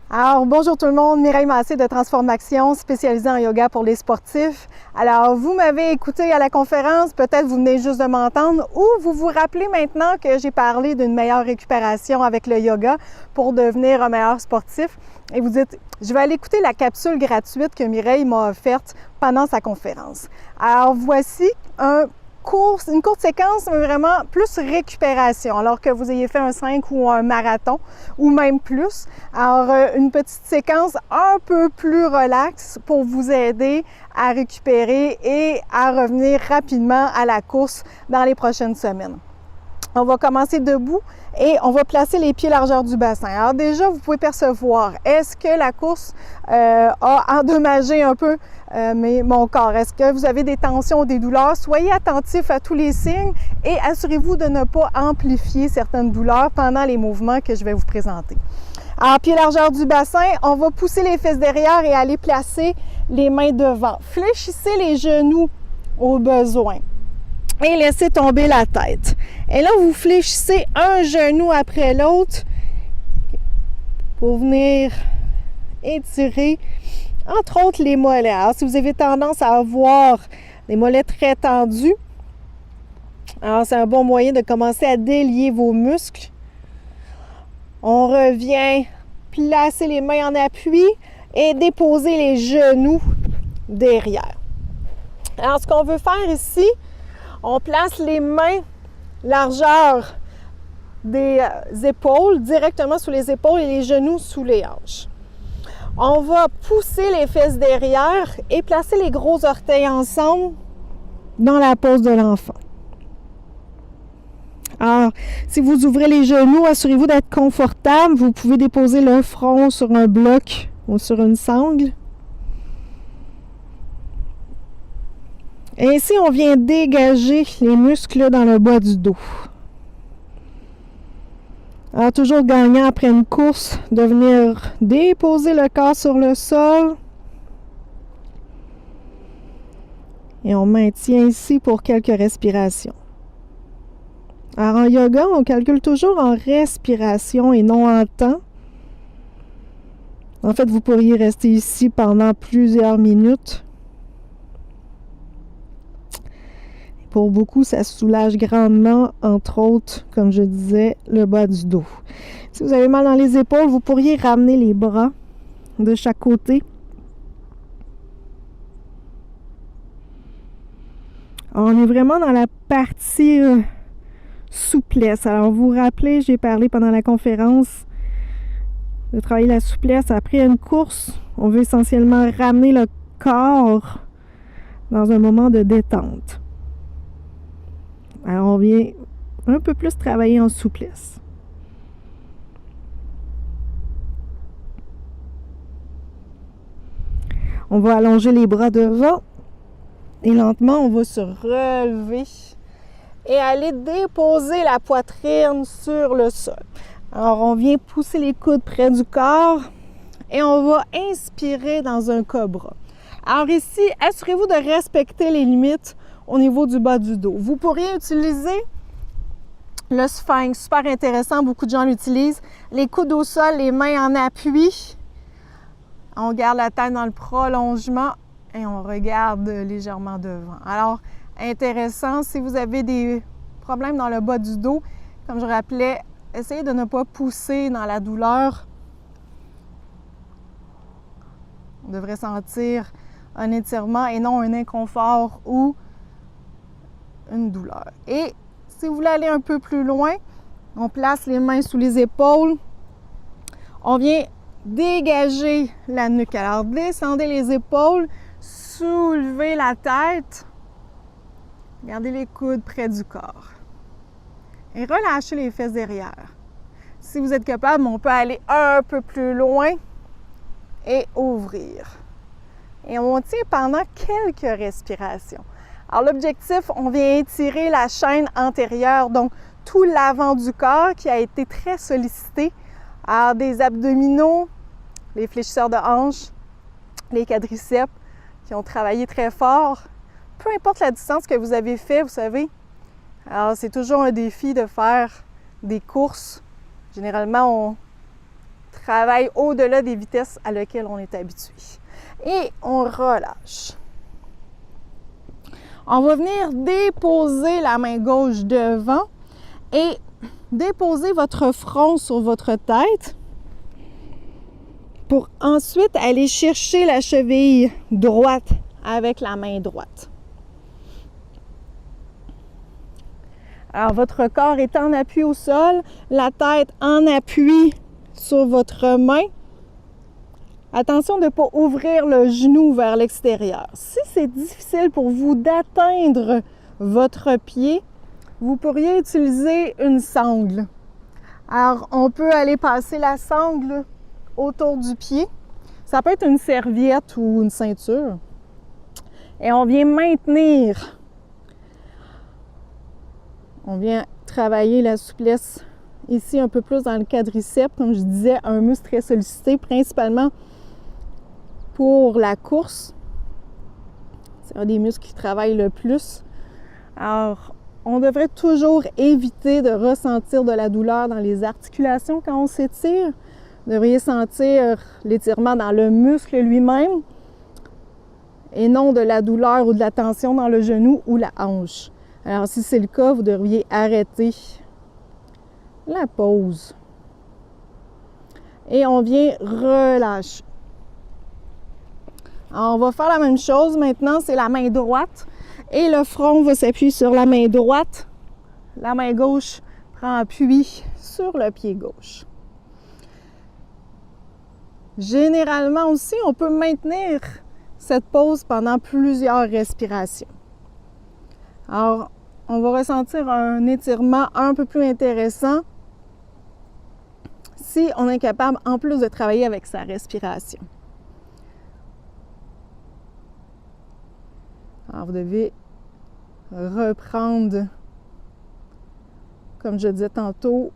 Alors, bonjour tout le monde, Mireille Massé de Transformation, spécialisée en yoga pour les sportifs. Alors, vous m'avez écouté à la conférence, peut-être vous venez juste de m'entendre, ou vous vous rappelez maintenant que j'ai parlé d'une meilleure récupération avec le yoga pour devenir un meilleur sportif. Et vous dites, je vais aller écouter la capsule gratuite que Mireille m'a offerte pendant sa conférence. Alors, voici une courte séquence, mais vraiment plus récupération, alors que vous ayez fait un 5 ou un marathon, ou même plus. Alors, une petite séquence un peu plus relaxe pour vous aider à récupérer et à revenir rapidement à la course dans les prochaines semaines. On va commencer debout et on va placer les pieds largeur du bassin. Alors déjà, vous pouvez percevoir, est-ce que la course a endommagé un peu mon corps? Est-ce que vous avez des tensions ou des douleurs? Soyez attentifs à tous les signes et assurez-vous de ne pas amplifier certaines douleurs pendant les mouvements que je vais vous présenter. Alors, pieds largeur du bassin, on va pousser les fesses derrière et aller placer les mains devant. Fléchissez les genoux au besoin. Et laissez tomber la tête. Et là, vous fléchissez un genou après l'autre pour venir étirer, entre autres, les mollets. Alors, si vous avez tendance à avoir des mollets très tendus, alors c'est un bon moyen de commencer à délier vos muscles. On revient placer les mains en appui et déposer les genoux derrière. Alors, ce qu'on veut faire ici, on place les mains largeur des épaules, directement sous les épaules et les genoux sous les hanches. On va pousser les fesses derrière et placer les gros orteils ensemble dans la pose de l'enfant. Alors, si vous ouvrez les genoux, assurez-vous d'être confortable. Vous pouvez déposer le front sur un bloc ou sur une sangle. Et ici, on vient dégager les muscles dans le bas du dos. Alors, toujours gagnant après une course, de venir déposer le corps sur le sol. Et on maintient ici pour quelques respirations. Alors, en yoga, on calcule toujours en respiration et non en temps. En fait, vous pourriez rester ici pendant plusieurs minutes. Pour beaucoup, ça soulage grandement, entre autres, comme je disais, le bas du dos. Si vous avez mal dans les épaules, vous pourriez ramener les bras de chaque côté. Alors, on est vraiment dans la partie souplesse. Alors, vous vous rappelez, j'ai parlé pendant la conférence de travailler la souplesse. Après une course, on veut essentiellement ramener le corps dans un moment de détente. Alors, on vient un peu plus travailler en souplesse. On va allonger les bras devant et lentement, on va se relever et aller déposer la poitrine sur le sol. Alors, on vient pousser les coudes près du corps et on va inspirer dans un cobra. Alors ici, assurez-vous de respecter les limites au niveau du bas du dos. Vous pourriez utiliser le sphinx, super intéressant, beaucoup de gens l'utilisent. Les coudes au sol, les mains en appui. On garde la tête dans le prolongement et on regarde légèrement devant. Alors, intéressant, si vous avez des problèmes dans le bas du dos, comme je rappelais, essayez de ne pas pousser dans la douleur. On devrait sentir un étirement et non un inconfort ou une douleur. Et si vous voulez aller un peu plus loin, on place les mains sous les épaules. On vient dégager la nuque. Alors, descendez les épaules, soulevez la tête, gardez les coudes près du corps. Et relâchez les fesses derrière. Si vous êtes capable, on peut aller un peu plus loin et ouvrir. Et on tient pendant quelques respirations. Alors, l'objectif, on vient étirer la chaîne antérieure, donc tout l'avant du corps qui a été très sollicité. Alors, des abdominaux, les fléchisseurs de hanches, les quadriceps qui ont travaillé très fort. Peu importe la distance que vous avez fait, vous savez. Alors, c'est toujours un défi de faire des courses. Généralement, on travaille au-delà des vitesses à laquelle on est habitué. Et on relâche. On va venir déposer la main gauche devant et déposer votre front sur votre tête pour ensuite aller chercher la cheville droite avec la main droite. Alors, votre corps est en appui au sol, la tête en appui sur votre main. Attention de ne pas ouvrir le genou vers l'extérieur. Si c'est difficile pour vous d'atteindre votre pied, vous pourriez utiliser une sangle. Alors, on peut aller passer la sangle autour du pied. Ça peut être une serviette ou une ceinture. Et on vient maintenir. On vient travailler la souplesse ici un peu plus dans le quadriceps. Comme je disais, un muscle très sollicité, principalement pour la course. C'est un des muscles qui travaille le plus. Alors, on devrait toujours éviter de ressentir de la douleur dans les articulations quand on s'étire. Vous devriez sentir l'étirement dans le muscle lui-même et non de la douleur ou de la tension dans le genou ou la hanche. Alors, si c'est le cas, vous devriez arrêter la pause. Et on vient relâcher. Alors, on va faire la même chose maintenant, c'est la main droite. Et le front va s'appuyer sur la main droite. La main gauche prend appui sur le pied gauche. Généralement aussi, on peut maintenir cette pause pendant plusieurs respirations. Alors, on va ressentir un étirement un peu plus intéressant si on est capable, en plus de travailler avec sa respiration. Alors, vous devez reprendre, comme je disais tantôt,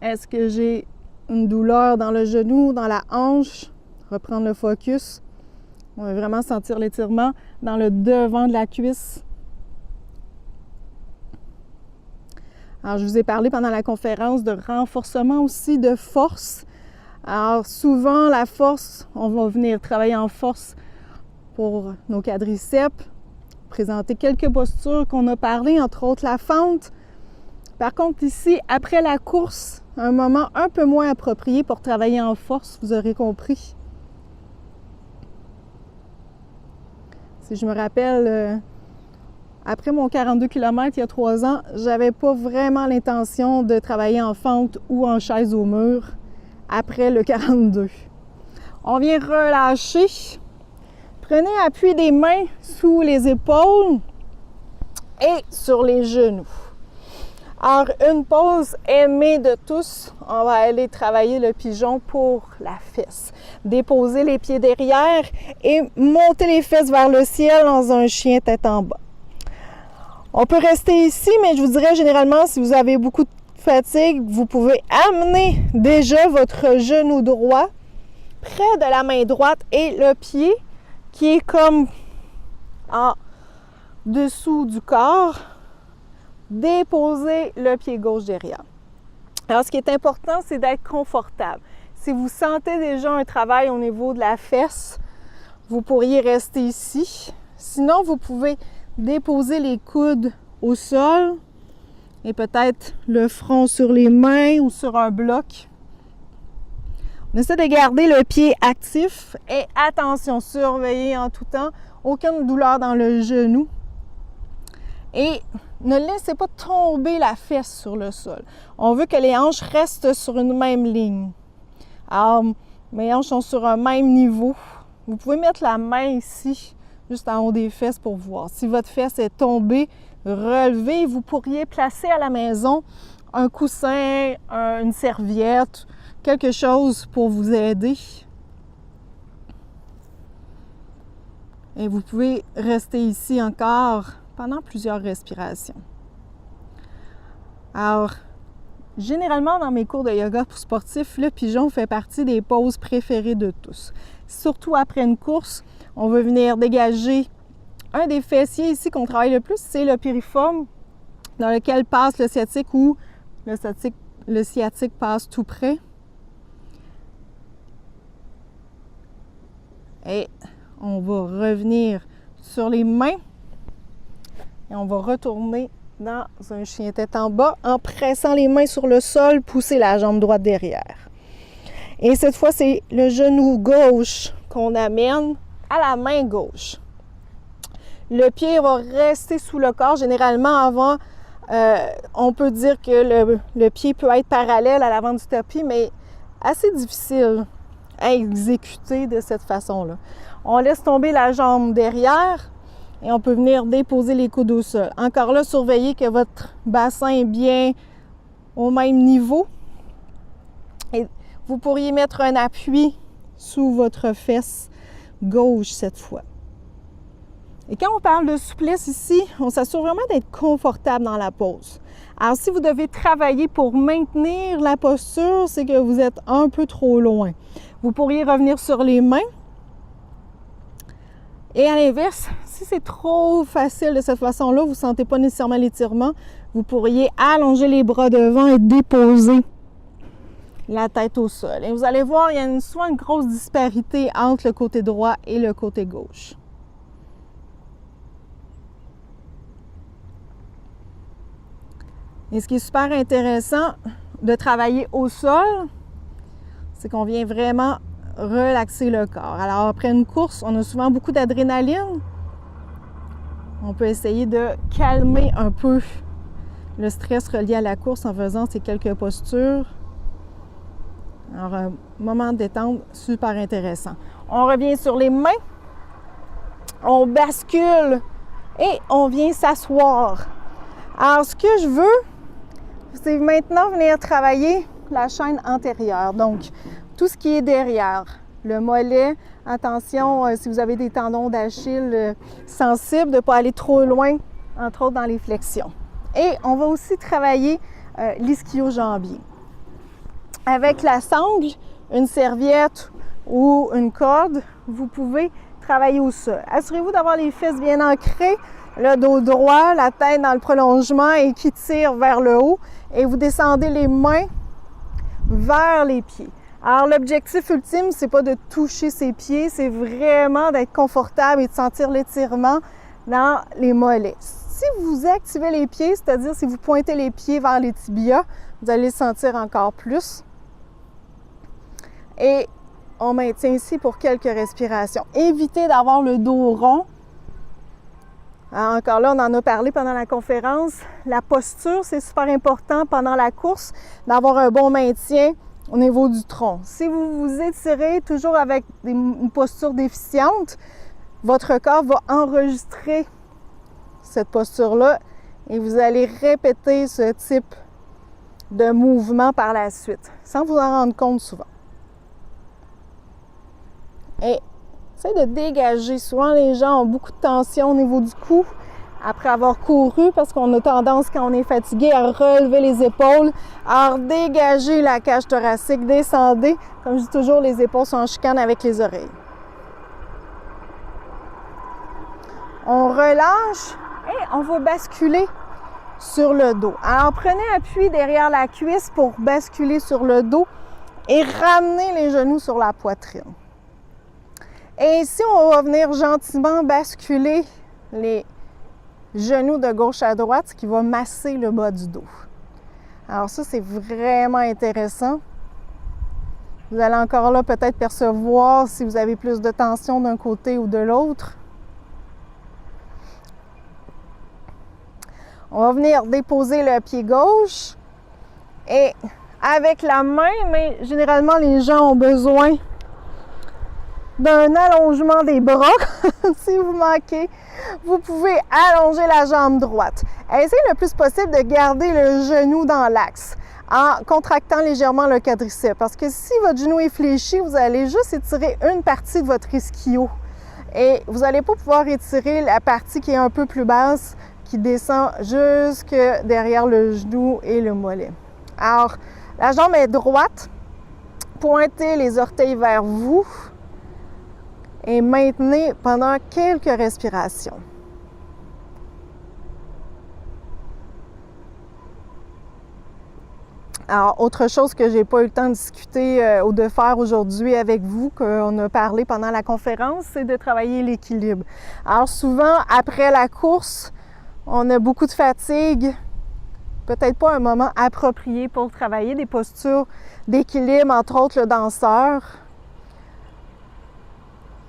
est-ce que j'ai une douleur dans le genou, dans la hanche? Reprendre le focus. On va vraiment sentir l'étirement dans le devant de la cuisse. Alors, je vous ai parlé pendant la conférence de renforcement aussi de force. Alors, souvent, la force, on va venir travailler en force pour nos quadriceps, présenter quelques postures qu'on a parlé, entre autres la fente. Par contre, ici, après la course, un moment un peu moins approprié pour travailler en force, vous aurez compris. Si je me rappelle, après mon 42 km il y a 3 ans, j'avais pas vraiment l'intention de travailler en fente ou en chaise au mur après le 42. On vient relâcher. Prenez appui des mains sous les épaules et sur les genoux. Alors, une pause aimée de tous, on va aller travailler le pigeon pour la fesse. Déposer les pieds derrière et monter les fesses vers le ciel dans un chien tête en bas. On peut rester ici, mais je vous dirais généralement, si vous avez beaucoup de fatigue, vous pouvez amener déjà votre genou droit près de la main droite et le pied qui est comme en dessous du corps. Déposer le pied gauche derrière. Alors, ce qui est important, c'est d'être confortable. Si vous sentez déjà un travail au niveau de la fesse, vous pourriez rester ici. Sinon, vous pouvez déposer les coudes au sol et peut-être le front sur les mains ou sur un bloc. On essaie de garder le pied actif et attention, surveillez en tout temps, aucune douleur dans le genou. Et ne laissez pas tomber la fesse sur le sol. On veut que les hanches restent sur une même ligne. Alors, mes hanches sont sur un même niveau. Vous pouvez mettre la main ici, juste en haut des fesses pour voir. Si votre fesse est tombée, relevez. Vous pourriez placer à la maison un coussin, une serviette, quelque chose pour vous aider. Et vous pouvez rester ici encore pendant plusieurs respirations. Alors, généralement dans mes cours de yoga pour sportifs, le pigeon fait partie des poses préférées de tous. Surtout après une course, on veut venir dégager un des fessiers ici qu'on travaille le plus, c'est le piriforme, dans lequel passe le sciatique ou le sciatique passe tout près. Et on va revenir sur les mains et on va retourner dans un chien tête en bas en pressant les mains sur le sol, pousser la jambe droite derrière. Et cette fois, c'est le genou gauche qu'on amène à la main gauche. Le pied va rester sous le corps. Généralement, avant, on peut dire que le pied peut être parallèle à l'avant du tapis, mais assez difficile à exécuter de cette façon-là. On laisse tomber la jambe derrière et on peut venir déposer les coudes au sol. Encore là, surveillez que votre bassin est bien au même niveau. Et vous pourriez mettre un appui sous votre fesse gauche cette fois. Et quand on parle de souplesse ici, on s'assure vraiment d'être confortable dans la pose. Alors, si vous devez travailler pour maintenir la posture, c'est que vous êtes un peu trop loin. Vous pourriez revenir sur les mains. Et à l'inverse, si c'est trop facile de cette façon-là, vous ne sentez pas nécessairement l'étirement, vous pourriez allonger les bras devant et déposer la tête au sol. Et vous allez voir, il y a souvent une grosse disparité entre le côté droit et le côté gauche. Et ce qui est super intéressant de travailler au sol, c'est qu'on vient vraiment relaxer le corps. Alors, après une course, on a souvent beaucoup d'adrénaline. On peut essayer de calmer un peu le stress relié à la course en faisant ces quelques postures. Alors, un moment de détente super intéressant. On revient sur les mains. On bascule et on vient s'asseoir. Alors, ce que je veux, c'est maintenant venir travailler la chaîne antérieure. Donc, tout ce qui est derrière, le mollet. Attention, si vous avez des tendons d'Achille sensibles, de ne pas aller trop loin, entre autres dans les flexions. Et on va aussi travailler l'ischio-jambier. Avec la sangle, une serviette ou une corde, vous pouvez travailler au sol. Assurez-vous d'avoir les fesses bien ancrées, le dos droit, la tête dans le prolongement et qui tire vers le haut. Et vous descendez les mains vers les pieds. Alors, l'objectif ultime, c'est pas de toucher ses pieds, c'est vraiment d'être confortable et de sentir l'étirement dans les mollets. Si vous activez les pieds, c'est-à-dire si vous pointez les pieds vers les tibias, vous allez le sentir encore plus. Et on maintient ici pour quelques respirations. Évitez d'avoir le dos rond. Alors, encore là, on en a parlé pendant la conférence. La posture, c'est super important pendant la course, d'avoir un bon maintien au niveau du tronc. Si vous vous étirez toujours avec une posture déficiente, votre corps va enregistrer cette posture-là et vous allez répéter ce type de mouvement par la suite, sans vous en rendre compte souvent. Et essayez de dégager. Souvent, les gens ont beaucoup de tension au niveau du cou après avoir couru parce qu'on a tendance, quand on est fatigué, à relever les épaules. Alors, dégagez la cage thoracique, descendez. Comme je dis toujours, les épaules sont en chicane avec les oreilles. On relâche et on va basculer sur le dos. Alors, prenez appui derrière la cuisse pour basculer sur le dos et ramenez les genoux sur la poitrine. Et ici, on va venir gentiment basculer les genoux de gauche à droite, ce qui va masser le bas du dos. Alors ça, c'est vraiment intéressant. Vous allez encore là peut-être percevoir si vous avez plus de tension d'un côté ou de l'autre. On va venir déposer le pied gauche et avec la main, mais généralement les gens ont besoin d'un allongement des bras. Si vous manquez, vous pouvez allonger la jambe droite. Essayez le plus possible de garder le genou dans l'axe en contractant légèrement le quadriceps. Parce que si votre genou est fléchi, vous allez juste étirer une partie de votre ischio. Et vous n'allez pas pouvoir étirer la partie qui est un peu plus basse, qui descend jusque derrière le genou et le mollet. Alors, la jambe est droite. Pointez les orteils vers vous. Et maintenez pendant quelques respirations. Alors, autre chose que j'ai pas eu le temps de discuter ou de faire aujourd'hui avec vous, qu'on a parlé pendant la conférence, c'est de travailler l'équilibre. Alors, souvent, après la course, on a beaucoup de fatigue, peut-être pas un moment approprié pour travailler des postures d'équilibre, entre autres le danseur.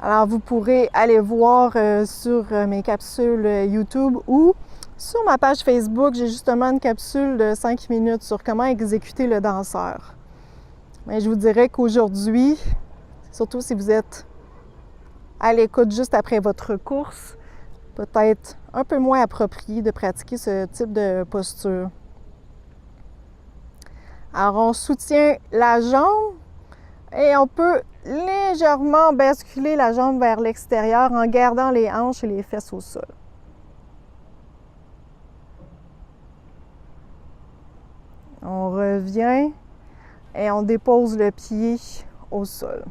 Alors, vous pourrez aller voir sur mes capsules YouTube ou sur ma page Facebook, j'ai justement une capsule de 5 minutes sur comment exécuter le danseur. Mais je vous dirais qu'aujourd'hui, surtout si vous êtes à l'écoute juste après votre course, peut-être un peu moins approprié de pratiquer ce type de posture. Alors, on soutient la jambe et on peut légèrement basculer la jambe vers l'extérieur en gardant les hanches et les fesses au sol. On revient et on dépose le pied au sol.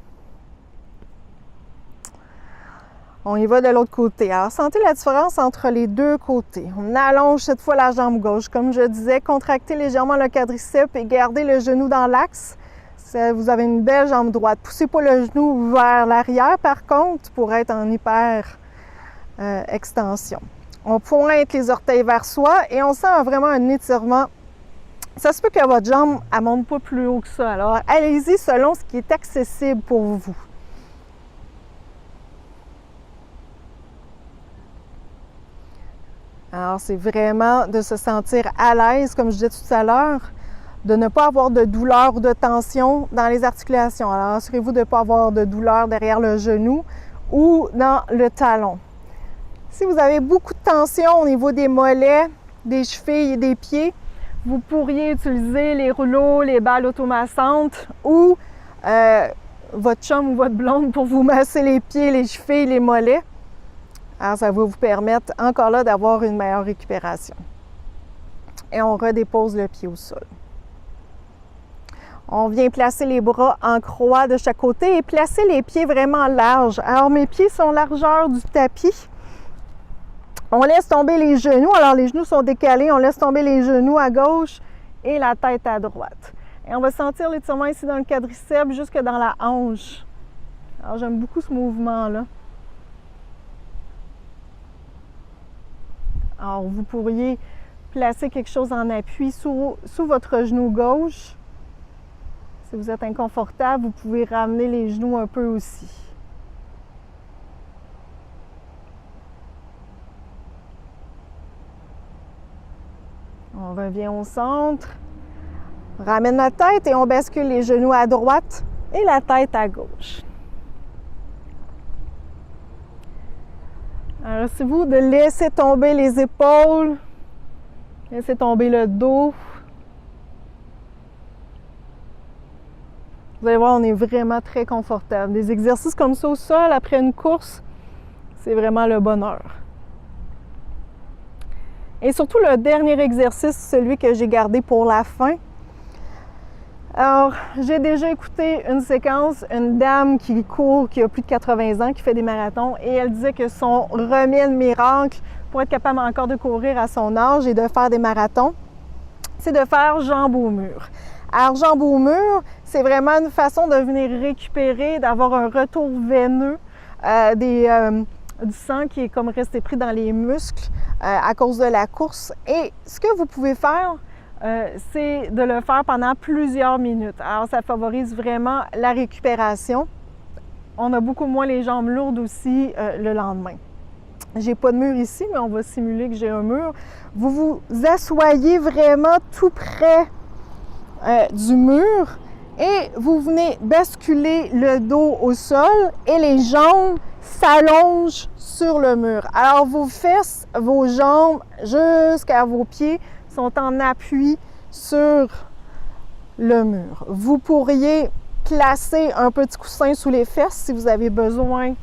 On y va de l'autre côté. Alors, sentez la différence entre les deux côtés. On allonge cette fois la jambe gauche. Comme je disais, contractez légèrement le quadriceps et gardez le genou dans l'axe. Vous avez une belle jambe droite. Poussez pas le genou vers l'arrière, par contre, pour être en hyper extension. On pointe les orteils vers soi et on sent vraiment un étirement. Ça se peut que votre jambe ne monte pas plus haut que ça. Alors, allez-y selon ce qui est accessible pour vous. Alors, c'est vraiment de se sentir à l'aise, comme je disais tout à l'heure, de ne pas avoir de douleur ou de tension dans les articulations. Alors, assurez-vous de ne pas avoir de douleur derrière le genou ou dans le talon. Si vous avez beaucoup de tension au niveau des mollets, des chevilles et des pieds, vous pourriez utiliser les rouleaux, les balles automassantes ou votre chum ou votre blonde pour vous masser les pieds, les chevilles, les mollets. Alors, ça va vous permettre encore là d'avoir une meilleure récupération. Et on redépose le pied au sol. On vient placer les bras en croix de chaque côté et placer les pieds vraiment larges. Alors, mes pieds sont largeur du tapis. On laisse tomber les genoux. Alors, les genoux sont décalés. On laisse tomber les genoux à gauche et la tête à droite. Et on va sentir l'étirement ici dans le quadriceps jusque dans la hanche. Alors, j'aime beaucoup ce mouvement-là. Alors, vous pourriez placer quelque chose en appui sous votre genou gauche. Si vous êtes inconfortable, vous pouvez ramener les genoux un peu aussi. On revient au centre. On ramène la tête et on bascule les genoux à droite et la tête à gauche. Alors, c'est vous de laisser tomber les épaules, laisser tomber le dos. Vous allez voir, on est vraiment très confortable. Des exercices comme ça au sol après une course, c'est vraiment le bonheur. Et surtout le dernier exercice, celui que j'ai gardé pour la fin. Alors, j'ai déjà écouté une séquence, une dame qui court, qui a plus de 80 ans, qui fait des marathons, et elle disait que son remède miracle pour être capable encore de courir à son âge et de faire des marathons, c'est de faire jambes au mur. Alors, jambes au mur, c'est vraiment une façon de venir récupérer, d'avoir un retour veineux du sang qui est comme resté pris dans les muscles à cause de la course. Et ce que vous pouvez faire, c'est de le faire pendant plusieurs minutes. Alors, ça favorise vraiment la récupération. On a beaucoup moins les jambes lourdes aussi le lendemain. J'ai pas de mur ici, mais on va simuler que j'ai un mur. Vous vous asseyez vraiment tout près du mur et vous venez basculer le dos au sol et les jambes s'allongent sur le mur. Alors, vos fesses, vos jambes jusqu'à vos pieds sont en appui sur le mur. Vous pourriez placer un petit coussin sous les fesses si vous avez besoin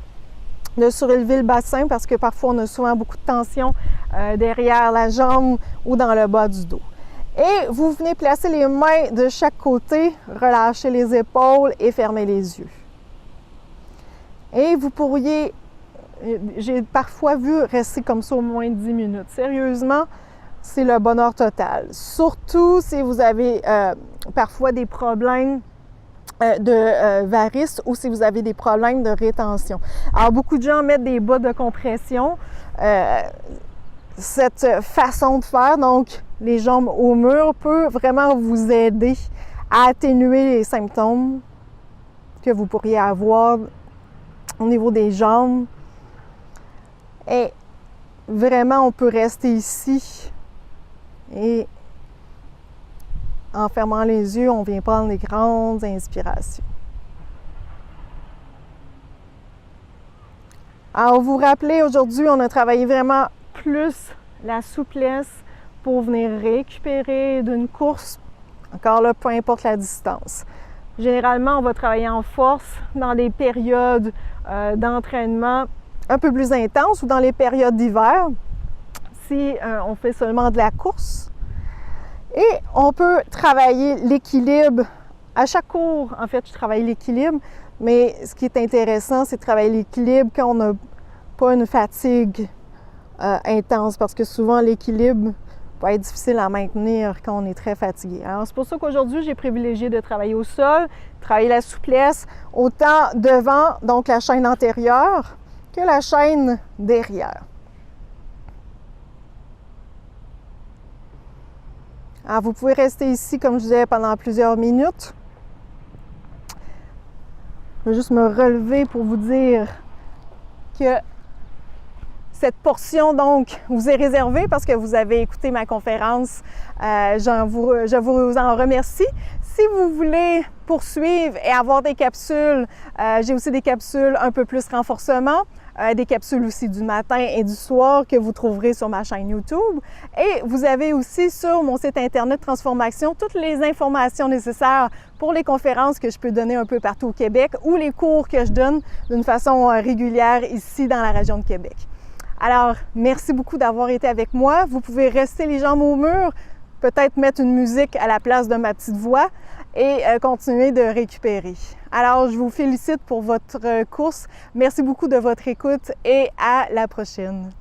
de surélever le bassin parce que parfois on a souvent beaucoup de tension derrière la jambe ou dans le bas du dos. Et vous venez placer les mains de chaque côté, relâcher les épaules et fermer les yeux. Et vous pourriez, j'ai parfois vu rester comme ça au moins 10 minutes. Sérieusement, c'est le bonheur total. Surtout si vous avez parfois des problèmes de varices ou si vous avez des problèmes de rétention. Alors, beaucoup de gens mettent des bas de compression. Cette façon de faire, donc les jambes au mur, peut vraiment vous aider à atténuer les symptômes que vous pourriez avoir au niveau des jambes. Et vraiment, on peut rester ici et en fermant les yeux, on vient prendre des grandes inspirations. Alors, vous vous rappelez, aujourd'hui, on a travaillé vraiment plus la souplesse pour venir récupérer d'une course, encore là, peu importe la distance. Généralement, on va travailler en force dans les périodes d'entraînement un peu plus intenses ou dans les périodes d'hiver, si on fait seulement de la course. Et on peut travailler l'équilibre. À chaque cours, en fait, je travaille l'équilibre, mais ce qui est intéressant, c'est de travailler l'équilibre quand on n'a pas une fatigue intense, parce que souvent, l'équilibre peut être difficile à maintenir quand on est très fatigué. Alors, c'est pour ça qu'aujourd'hui, j'ai privilégié de travailler au sol, travailler la souplesse, autant devant, donc la chaîne antérieure, que la chaîne derrière. Alors, vous pouvez rester ici, comme je disais, pendant plusieurs minutes. Je vais juste me relever pour vous dire que cette portion, donc, vous est réservée parce que vous avez écouté ma conférence. Je vous en remercie. Si vous voulez poursuivre et avoir des capsules, j'ai aussi des capsules un peu plus renforcement. Des capsules aussi du matin et du soir que vous trouverez sur ma chaîne YouTube. Et vous avez aussi sur mon site internet Transformation toutes les informations nécessaires pour les conférences que je peux donner un peu partout au Québec ou les cours que je donne d'une façon régulière ici dans la région de Québec. Alors, merci beaucoup d'avoir été avec moi. Vous pouvez rester les jambes au mur, peut-être mettre une musique à la place de ma petite voix et continuer de récupérer. Alors, je vous félicite pour votre course. Merci beaucoup de votre écoute et à la prochaine.